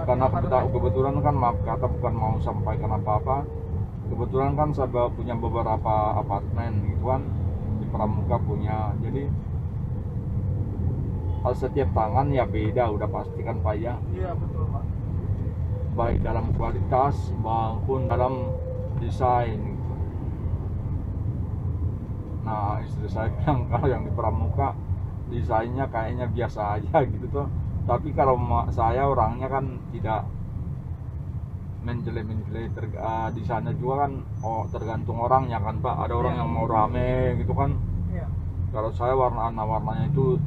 karena kebetulan kan, maaf kata, bukan mau sampaikan apa-apa, kebetulan kan saya punya beberapa apartemen gitu kan, di Pramuka punya, jadi setiap tangan ya beda, udah pasti kan Pak ya. Iya betul Pak. Baik dalam kualitas maupun dalam desain gitu. Nah istri saya bilang kalau yang di Pramuka desainnya kayaknya biasa aja gitu tuh, tapi kalau saya orangnya kan tidak menjelek-menjelek, desainnya juga kan tergantung orangnya kan Pak. Ada orang yang mau rame gitu kan. Iya. Kalau saya warnanya itu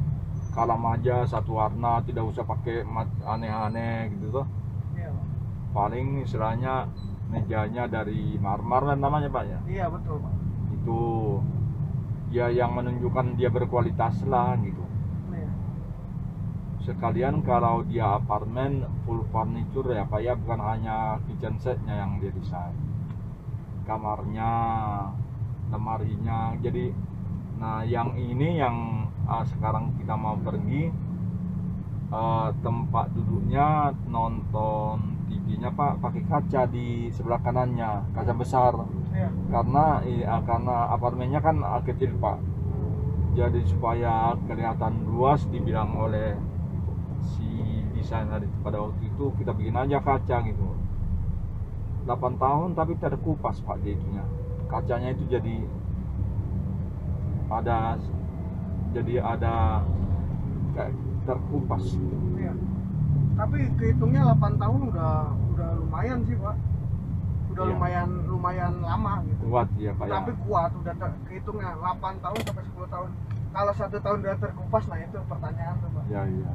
kalem aja, satu warna, tidak usah pakai aneh-aneh gitu tuh. Iya Pak. Paling istilahnya mejanya dari marmer kan namanya Pak ya. Iya betul Pak. Itu ya yang menunjukkan dia berkualitas lah gitu. Iya. Sekalian kalau dia apartemen full furniture ya Pak ya, bukan hanya kitchen setnya yang dia desain, kamarnya, lemarinya. Jadi nah yang ini yang sekarang kita mau pergi, tempat duduknya, nonton TV-nya Pak pakai kaca di sebelah kanannya, kaca besar. Iya. Karena apartemennya kan kecil Pak, jadi supaya kelihatan luas, dibilang oleh si desainer pada waktu itu, kita bikin aja kaca gitu. 8 tahun tapi terkupas Pak dia itunya, kacanya itu jadi ada kayak terkupas gitu. Iya. Tapi kehitungnya 8 tahun udah lumayan sih Pak. Udah Iya. lumayan lama gitu. Kuat ya Pak ya. Tapi kuat, udah kehitungnya 8 tahun sampai 10 tahun. Kalau 1 tahun udah terkupas, nah itu pertanyaan tuh Pak. Ya iya.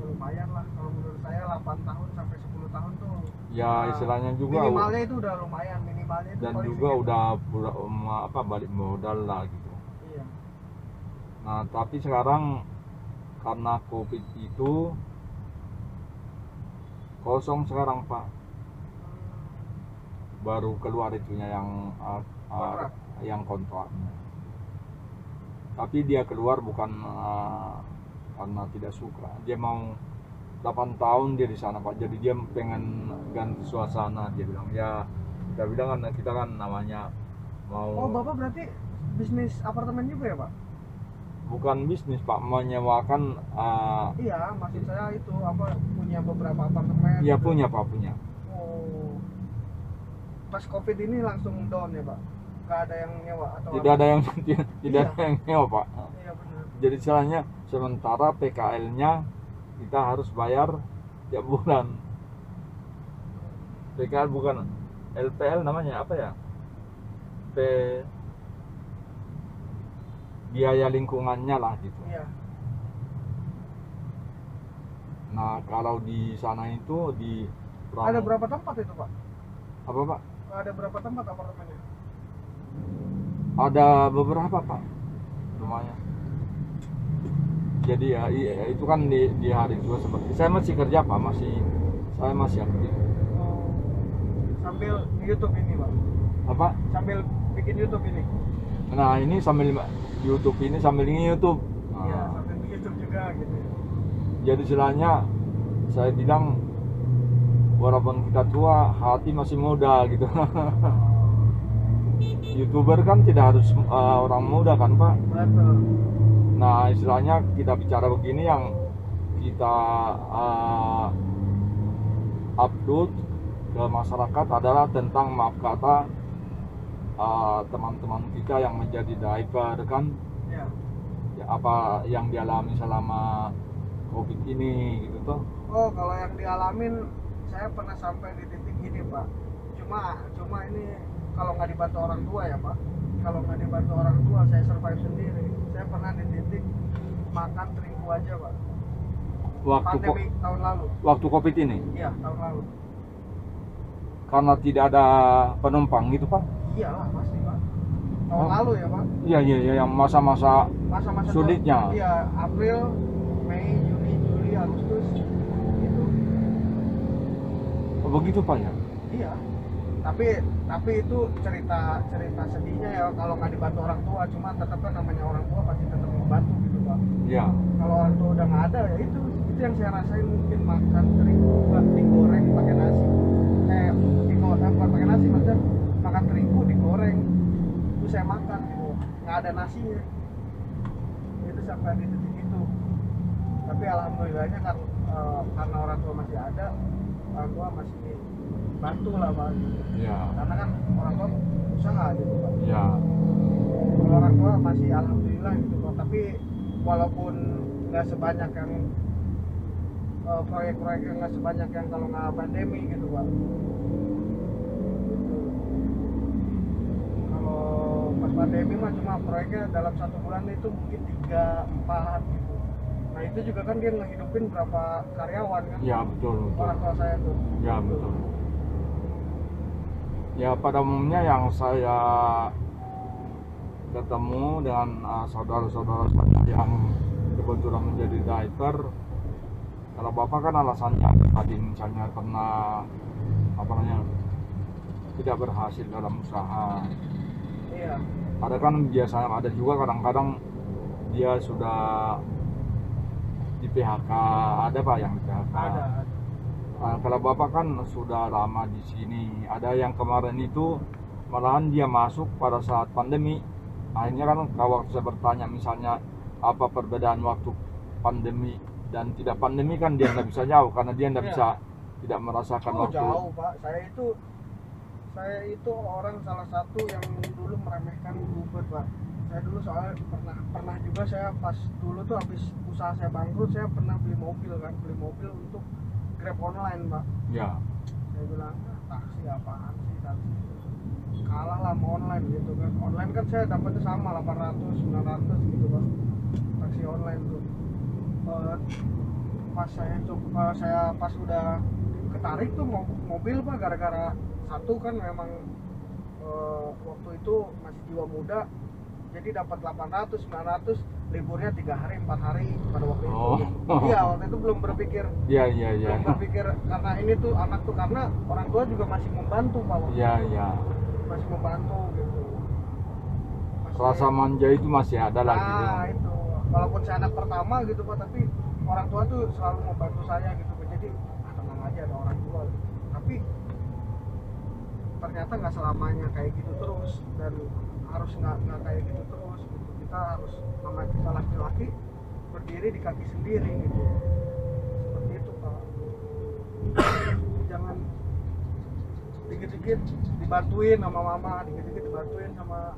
Lumayan lah kalau menurut saya, 8 tahun sampai 10 tahun tuh. Ya istilahnya juga. Minimalnya itu udah lumayan, minimalnya itu. Dan paling juga sedikit. udah balik modal lah gitu. Iya. Nah tapi sekarang karena COVID itu kosong sekarang Pak, baru keluar itunya yang kontraknya. Tapi dia keluar bukan karena tidak suka, dia mau 8 tahun dia di sana Pak, jadi dia pengen ganti suasana. Dia bilang ya, kita bilang kan kita kan namanya mau. Oh Bapak berarti bisnis apartemen juga ya Pak? Bukan bisnis Pak, menyewakan. Iya, maksud saya itu apa, punya beberapa apartemen? Iya gitu. punya Pak, punya. Oh, pas COVID ini langsung down ya Pak? Gak ada yang nyewa atau Tidak apa? ada yang tidak ada yang nyewa Pak. Iya benar. Jadi istilahnya sementara PKL-nya kita harus bayar tiap bulan. PKL bukan LPL namanya apa ya? Biaya lingkungannya lah gitu. Iya. Nah kalau di sana itu di Ada berapa tempat itu Pak? Apa Pak? Ada berapa tempat apartemennya? Ada beberapa Pak, lumayan. Jadi ya itu kan di hari tua seperti saya masih kerja Pak, saya masih aktif. Oh, sambil YouTube ini Pak? Apa? Sambil bikin YouTube ini? Nah ini sambil YouTube ini sambil YouTube. Iya, sambil bikin YouTube juga gitu. Jadi istilahnya saya bilang walaupun kita tua, hati masih muda gitu. YouTuber kan tidak harus orang muda kan Pak. Betul. Nah istilahnya kita bicara begini, yang kita upload ke masyarakat adalah tentang, maaf kata, teman-teman kita yang menjadi driver kan, Iya. ya, apa yang dialami selama COVID ini gitu tuh. Oh, kalau yang dialamin saya pernah sampai di titik ini Pak. Cuma ini kalau nggak dibantu orang tua ya Pak. Kalau nggak dibantu orang tua, saya survive sendiri. Saya pernah di titik makan terigu aja Pak. Pandemi tahun lalu. Waktu COVID ini? Iya, tahun lalu. Karena tidak ada penumpang gitu Pak? Iyalah pasti Pak. Tahun lalu ya Pak. Iya yang masa-masa sulitnya. Iya, April, Mei, Juni, Juli, Agustus itu. Oh, begitu Pak ya? Iya. Tapi itu cerita sedihnya ya, kalau nggak dibantu orang tua. Cuma tetap kan namanya orang tua pasti tetap membantu gitu Pak. Iya. kalau orang tua udah nggak ada ya itu yang saya rasain. Mungkin makan terigu digoreng pakai nasi, bukan pakai nasi, maksudnya makan terigu digoreng itu saya makan gitu, nggak ada nasinya. Itu sampai di titik itu. Tapi alhamdulillahnya kan karena orang tua masih ada, orang tua masih bantu lah Pak. Ya. Karena kan orang tua usaha gitu Pak. Ya. Kalau orang tua masih alhamdulillah gitu Pak. Tapi walaupun nggak sebanyak yang proyek-proyek yang nggak sebanyak yang kalau nggak pandemi gitu Pak. Kalau pas pandemi mah cuma proyeknya dalam 1 bulan itu mungkin 3-4 gitu. Nah itu juga kan dia ngehidupin berapa karyawan kan. Ya betul. Orang tua saya tuh. Ya betul. Ya pada umumnya yang saya ketemu dengan saudara-saudara saya yang kebetulan menjadi diver, kalau bapak kan alasannya tadi misalnya karena tidak berhasil dalam usaha. Iya. Ada kan biasanya ada juga kadang-kadang dia sudah di PHK, ada Pak yang di PHK. Ada. Kalau bapak kan sudah lama di sini, ada yang kemarin itu malahan dia masuk pada saat pandemi. Akhirnya kan kalau saya bertanya misalnya apa perbedaan waktu pandemi dan tidak pandemi, kan dia nggak bisa jauh karena dia nggak bisa tidak merasakan waktu. Jauh Pak, saya itu orang salah satu yang dulu meremehkan Uber Pak. Saya dulu soalnya pernah juga, saya pas dulu tuh habis usaha saya bangkrut, saya pernah beli mobil untuk Grab online Pak. Ya. Saya bilang taksi apaan sih, taksi kalah lah sama online gitu kan. Online kan saya dapatnya sama 800-900 gitu Pak, taksi online tuh. Pas udah ketarik tuh mobil Pak, gara-gara satu kan memang waktu itu masih jiwa muda, jadi dapat 800-900, liburnya 3 hari 4 hari pada waktu itu. Iya, waktu itu belum berpikir. Iya. Belum berpikir karena ini tuh anak tuh, karena orang tua juga masih membantu Pak. Iya. Masih membantu gitu. Rasa manja itu masih ada lagi. Nah, itu. Walaupun saya anak pertama gitu Pak, tapi orang tua tuh selalu membantu saya gitu. Jadi tenang aja ada orang tua. Tapi ternyata nggak selamanya kayak gitu terus, dan harus nggak kayak gitu terus gitu. Kita harus, nama kita laki-laki, berdiri di kaki sendiri gitu. Seperti itu Pak. Jangan dikit-dikit dibantuin sama mama, dikit-dikit dibantuin sama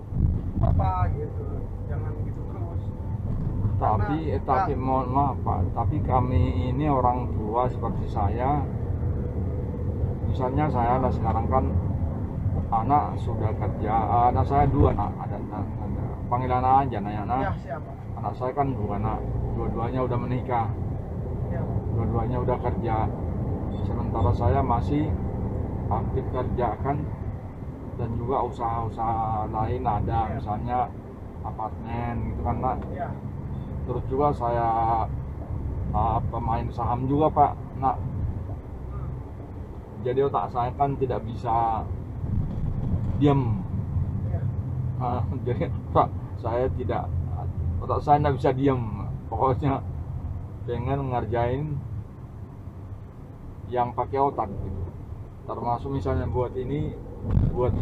papa gitu. Jangan gitu terus. Tapi mohon maaf Pak, tapi kami ini orang tua seperti saya, misalnya saya sekarang kan anak sudah kerja, anak saya 2 anak, ada panggil anak aja nanya. Ya, siapa? Anak saya kan 2 anak, dua-duanya udah menikah, Ya. dua-duanya udah kerja, sementara saya masih aktif kerja kan, dan juga usaha-usaha lain ada, misalnya apartemen gitu kan Pak. Ya. Terus juga saya pemain saham juga Pak. Nah, jadi otak saya kan tidak bisa diam. Jadi Pak, otak saya tidak bisa diam. Pokoknya pengen ngerjain yang pakai otak gitu. Termasuk misalnya buat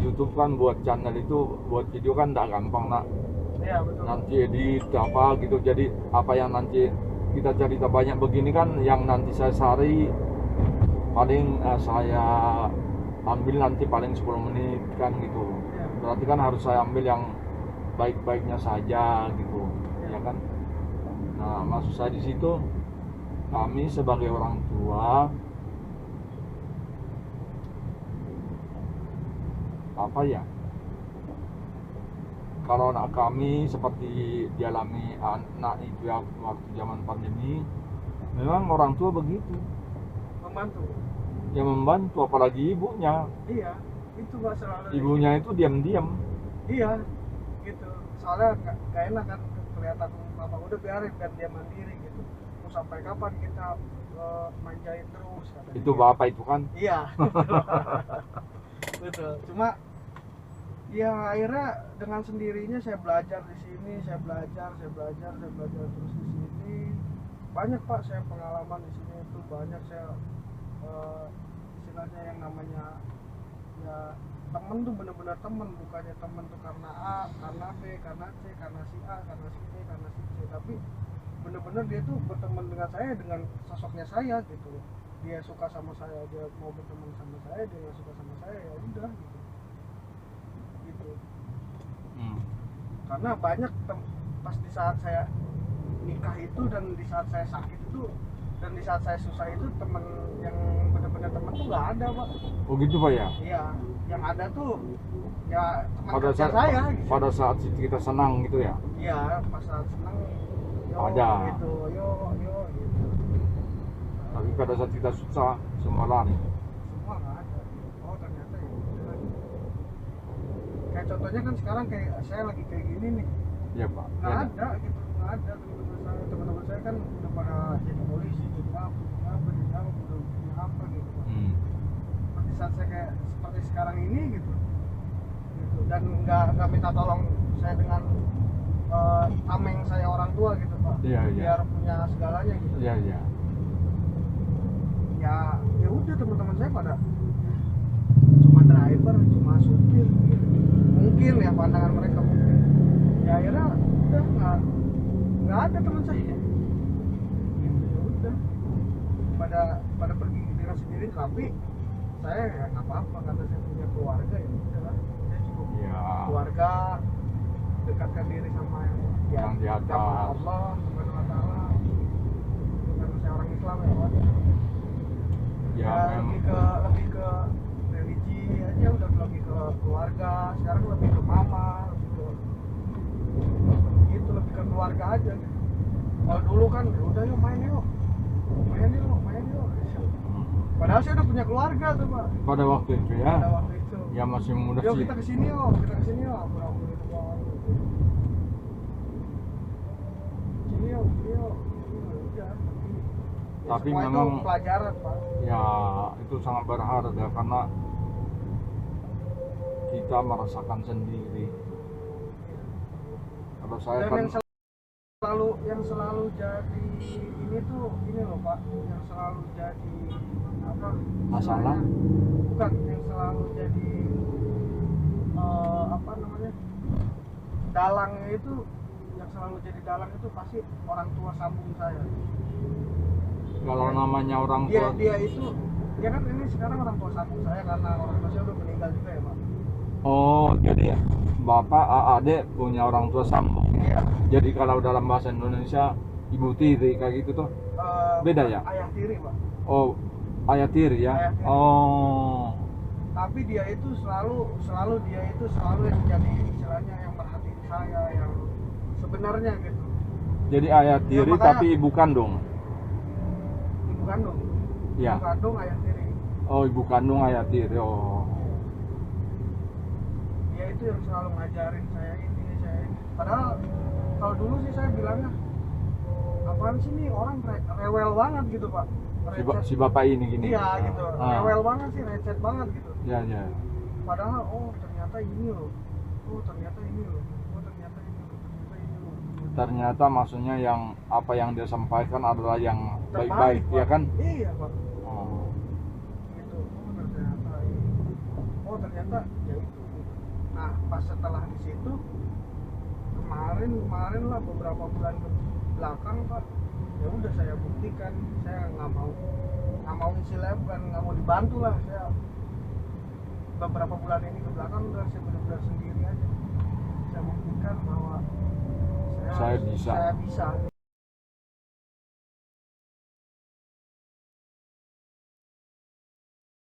YouTube kan, buat channel itu, buat video kan tidak gampang Nak. Iya, betul. Nanti edit apa gitu, jadi apa yang nanti kita cerita banyak begini kan, yang nanti saya sari paling saya ambil nanti paling 10 menit kan gitu. Berarti kan harus saya ambil yang baik-baiknya saja gitu, ya kan. Nah, maksud saya di situ, kami sebagai orang tua kalau anak kami seperti dialami anak itu ya waktu zaman pandemi, memang orang tua begitu Membantu. ya, membantu, apalagi ibunya. Iya, itu Pak selalu. Ibunya itu diam-diam. Iya, gitu. Soalnya gak enak kan kelihatan papa, udah biarin kan dia mandiri gitu. Mau sampai kapan kita manjain terus kata Itu dia. bapak itu kan. Iya. Betul. Cuma ya akhirnya dengan sendirinya saya belajar di sini, saya belajar terus di sini. banyak pak, saya pengalaman di sini itu banyak. Saya istilahnya yang namanya ya temen tuh bener-bener temen, bukannya temen tuh karena A, karena B, karena C, karena si A, karena si B, karena si C, tapi bener-bener dia tuh berteman dengan saya dengan sosoknya saya gitu. Dia suka sama saya, dia mau berteman sama saya, dia nggak suka sama saya, ya udah gitu. Karena banyak pas di saat saya nikah itu dan di saat saya sakit itu dan di saat saya susah itu, teman yang benar-benar teman tuh nggak ada pak. Oh gitu pak ya? Iya, yang ada tuh ya teman Pada kerja saat saya gitu. pada saat kita senang gitu ya? Iya, pas saat senang yo Ada. gitu, yo gitu. Tapi pada saat kita susah semua lari. Semua nggak ada. Oh ternyata ya udah. Kayak contohnya kan sekarang kayak saya lagi kayak gini nih, Iya pak. nggak ada gitu, nggak ada. Teman-teman saya kan udah pada jadi polisi, jadi apa gitu Pak. Seperti saat saya kayak seperti sekarang ini gitu dan nggak minta tolong saya dengan tameng saya orang tua gitu pak. Iya. Biar punya segalanya gitu. Iya. Ya udah, teman-teman saya pada cuma driver, cuma supir gitu. Mungkin ya pandangan mereka mungkin. Ya akhirnya udah nggak ada teman saya. Ya udah pada pergi dengan sendiri, tapi saya ya nggak apa-apa karena saya punya keluarga, ya udah lah. Saya cukup keluarga, dekatkan diri sama yang di atas, sama Allah Subhanahu wa Ta'ala. Karena saya orang Islam ya Pak. Ya lebih ke religi aja, udah lebih ke keluarga. Sekarang lebih ke mama, lebih ke keluarga aja gitu. Kalau dulu kan udah yuk main yuk. Padahal saya udah punya keluarga tuh pak. Pada waktu itu ya. Pada waktu itu. Ya masih muda Yuk sih. kita kesini yuk. Sini yuk. Udah. Tapi Semua memang itu pelajaran pak. Ya itu sangat berharga karena kita merasakan sendiri. Kalau saya Dan kan yang selalu jadi ini loh pak, yang selalu jadi apa masalah, bukan yang selalu jadi apa namanya, dalangnya itu, yang selalu jadi dalang itu pasti orang tua sambung saya. kalau namanya orang tua dia itu ya kan, ini sekarang orang tua sambung saya karena orang tua saya udah meninggal juga ya pak. Oh jadi ya bapak adik punya orang tua sambung. Iya. Jadi kalau dalam bahasa Indonesia ibu tiri kayak gitu tuh beda ya? Ayah tiri pak. Oh ayah tiri ya? Ayah tiri. Oh Tapi dia itu selalu yang jadi istilahnya yang merhatiin saya, yang sebenarnya gitu. jadi ayah tiri makanya, tapi ibu kandung? Ibu kandung. Ya. Ibu kandung ayah tiri. Oh ibu kandung ayah tiri. Oh. Dia itu yang selalu ngajarin saya ini. Padahal kalau dulu sih saya bilangnya, apaan sih nih orang rewel banget gitu pak. Si bapak ini gini. Iya gitu. Rewel banget sih, recet banget gitu. Ya. Padahal ternyata ini loh. Ternyata ini loh. Ternyata maksudnya yang apa yang dia sampaikan adalah yang Terbaik, baik-baik, Pak. ya kan? Iya pak. Oh. Gitu. Ternyata ya itu. Nah pas setelah di situ kemarin lah beberapa bulan ke belakang pak, ya udah saya buktikan saya nggak mau istilah, bukan nggak mau dibantu lah. Saya beberapa bulan ini ke belakang udah saya benar-benar sendiri aja. Saya buktikan bahwa saya bisa.